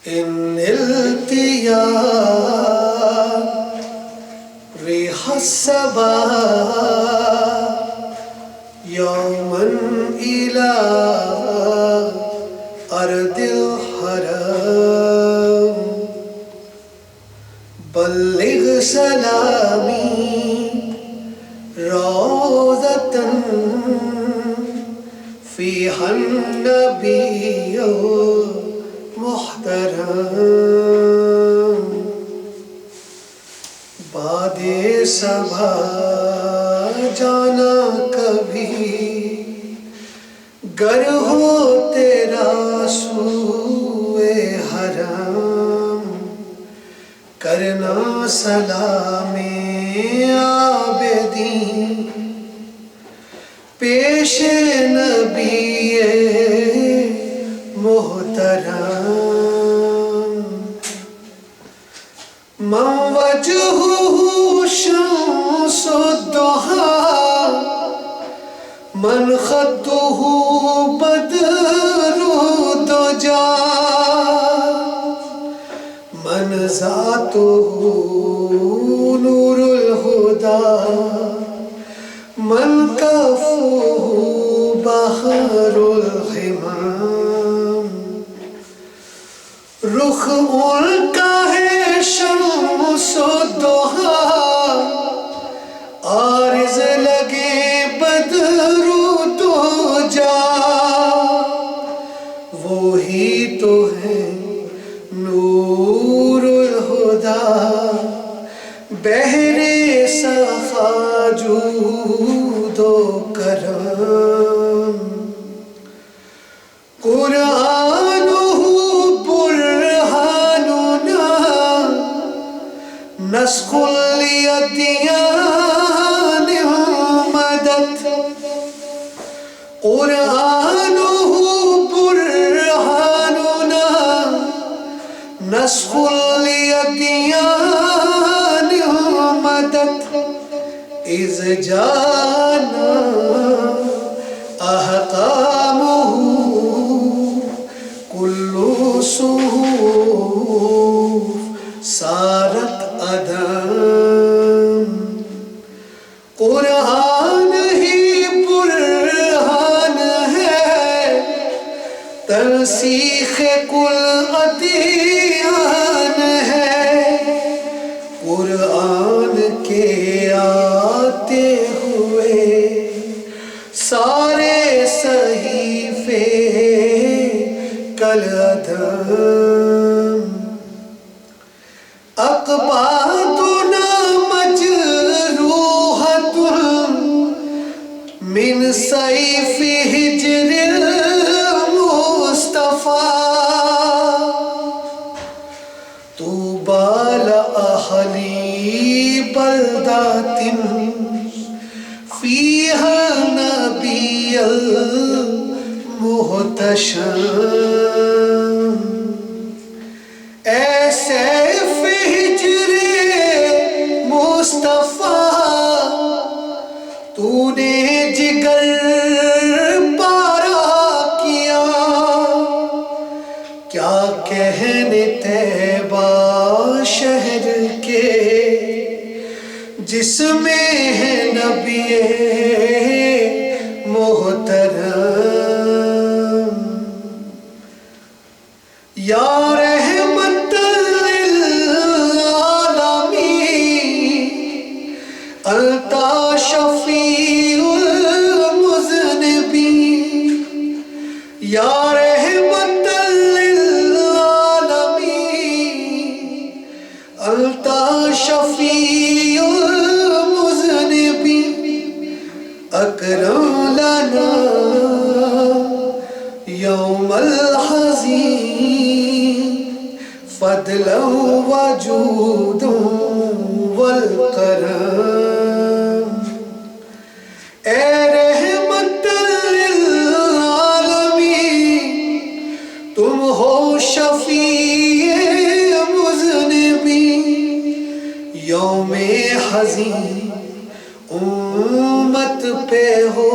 إن التيا ريح السبا يوما إلى أرض الحرام بلغ سلامي روضة فيها النبي محترم باد صبا جانا کبھی گر ہو تیرا سوئے حرم کرنا سلام عابدین پیش نبی محترم من وجهه شمس الضحى من خطه بدر الدجى من ذاته نور الهدى من كفه بحر الحمام رخ ان کا ہے شمس الضحى عارض لگے بدر الدجى وہی تو ہے نور الہدی بحر سخا جود و کرم قرآنہ برہاننا نسخ للادیان مدد قرآنہ برہاننا نسخ للادیان مدد اذ جانا احکامہ کل صحف سارت ادم قرآن ہی برہان ہے ترسیخ کل ادیان ہے قرآن کے آتے ہوئے سارے صحیفے کالعدم اقباتنا مجروحۃ من سیف ہجر المصطفیٰ طوبی لأہل بلدۃ فیہا نبی المحتشم اے سیف ہجر مصطفیٰ تو نے جگر پارا کیا کیا کہنے طیبہ شہر کے جس میں ہے نبی محترم یا رحمت للعالمین انت شفیع المذنبین یا رحمت للعالمین انت شفیع المذنبین اکرم لنا یوم الحزین فضلا وجودا والکرم اے رحمت للعالمین تم ہو شفیع مذنبین یوم حزین امت پہ ہو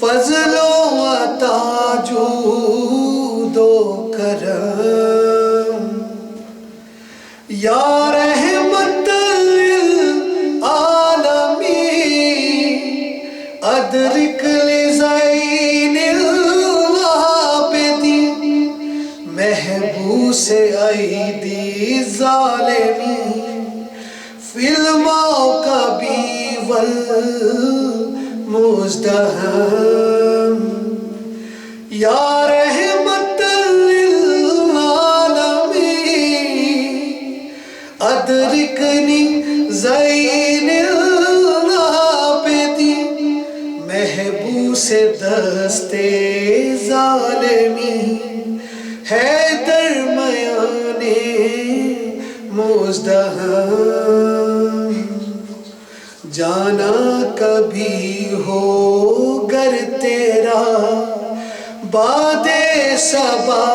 فضل و عطا جود جود و کرم یا رحمت للعالمین ادرک لزین العابدین محبوس ایدی ظالمین فی الموکبی والمزدحم یا رحمت للعالمین ادرکنی زین العابدین محبوس دست ظالمین ہے درمیان مزدحم جانا کبھی ہو گر تیرا باد صبا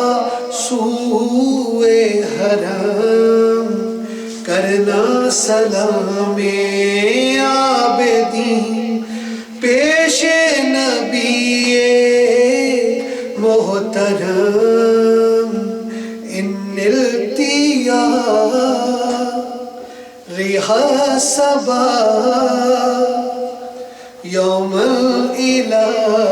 سوئے حرم کرنا سلام عابدین پیش نبی محترم ان التیا ریحا صبا یوم الالہ